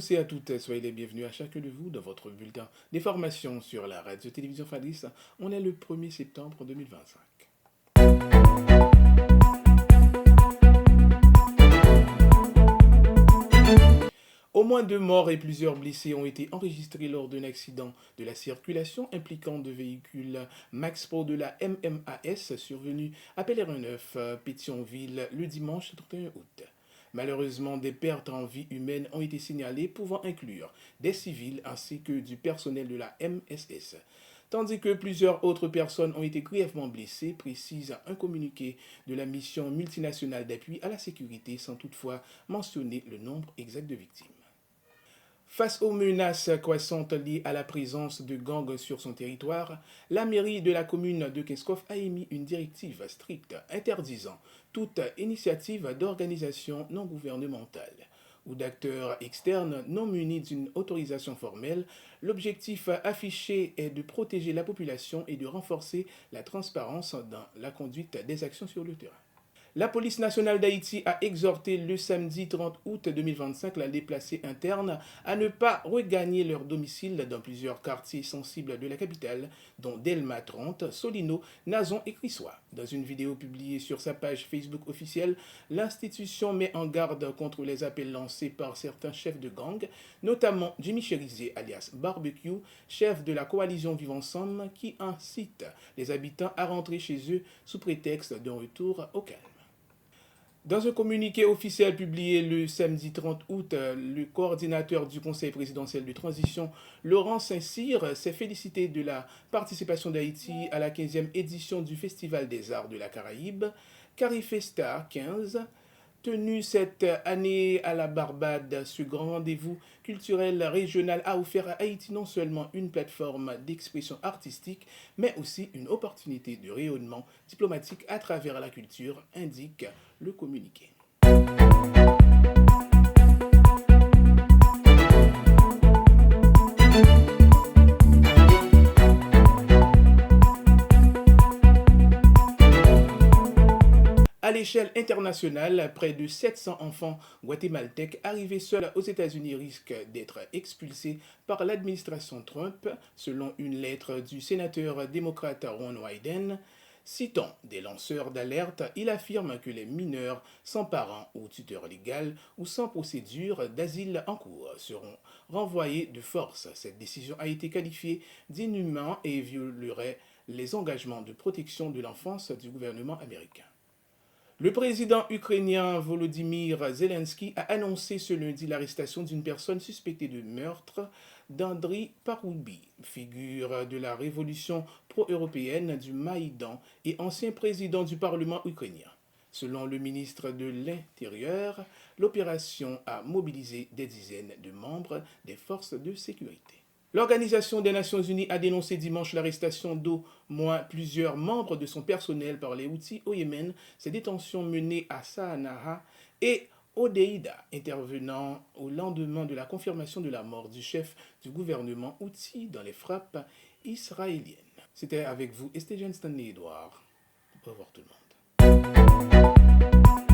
tous et à toutes, soyez les bienvenus à chacun de vous dans votre bulletin d'information sur la radio-télévision Fadis. On est le 1er septembre 2025. Au moins 2 morts et plusieurs blessés ont été enregistrés lors d'un accident de la circulation impliquant deux véhicules Max Pro de la MMAS survenu à Pèlerin-Neuf, Pétionville, le dimanche 31 août. Malheureusement, des pertes en vie humaine ont été signalées pouvant inclure des civils ainsi que du personnel de la MSS. Tandis que plusieurs autres personnes ont été grièvement blessées, précise un communiqué de la mission multinationale d'appui à la sécurité sans toutefois mentionner le nombre exact de victimes. Face aux menaces croissantes liées à la présence de gangs sur son territoire, la mairie de la commune de Kinskov a émis une directive stricte interdisant toute initiative d'organisation non gouvernementale ou d'acteurs externes non munis d'une autorisation formelle. L'objectif affiché est de protéger la population et de renforcer la transparence dans la conduite des actions sur le terrain. La police nationale d'Haïti a exhorté le samedi 30 août 2025 les déplacés internes à ne pas regagner leur domicile dans plusieurs quartiers sensibles de la capitale, dont Delma 30, Solino, Nazon et Crissois. Dans une vidéo publiée sur sa page Facebook officielle, l'institution met en garde contre les appels lancés par certains chefs de gang, notamment Jimmy Cherizé alias Barbecue, chef de la coalition Vivre Ensemble, qui incite les habitants à rentrer chez eux sous prétexte d'un retour au calme. Dans un communiqué officiel publié le samedi 30 août, le coordinateur du Conseil présidentiel de transition, Laurent Saint-Cyr, s'est félicité de la participation d'Haïti à la 15e édition du Festival des Arts de la Caraïbe, Carifesta 15, tenu cette année à la Barbade. Ce grand rendez-vous culturel régional a offert à Haïti non seulement une plateforme d'expression artistique, mais aussi une opportunité de rayonnement diplomatique à travers la culture, indique le communiqué. À l'échelle internationale, près de 700 enfants guatémaltèques arrivés seuls aux États-Unis risquent d'être expulsés par l'administration Trump, selon une lettre du sénateur démocrate Ron Wyden. Citant des lanceurs d'alerte, il affirme que les mineurs sans parents ou tuteur légal ou sans procédure d'asile en cours seront renvoyés de force. Cette décision a été qualifiée d'inhumaine et violerait les engagements de protection de l'enfance du gouvernement américain. Le président ukrainien Volodymyr Zelensky a annoncé ce lundi l'arrestation d'une personne suspectée de meurtre d'Andriy Paroubi, figure de la révolution pro-européenne du Maïdan et ancien président du Parlement ukrainien. Selon le ministre de l'Intérieur, l'opération a mobilisé des dizaines de membres des forces de sécurité. L'Organisation des Nations Unies a dénoncé dimanche l'arrestation d'au moins plusieurs membres de son personnel par les Houthis au Yémen, ces détentions menées à Sana'a et Hodeïda, intervenant au lendemain de la confirmation de la mort du chef du gouvernement Houthi dans les frappes israéliennes. C'était avec vous, Esteban Stanley Edouard. Au revoir tout le monde.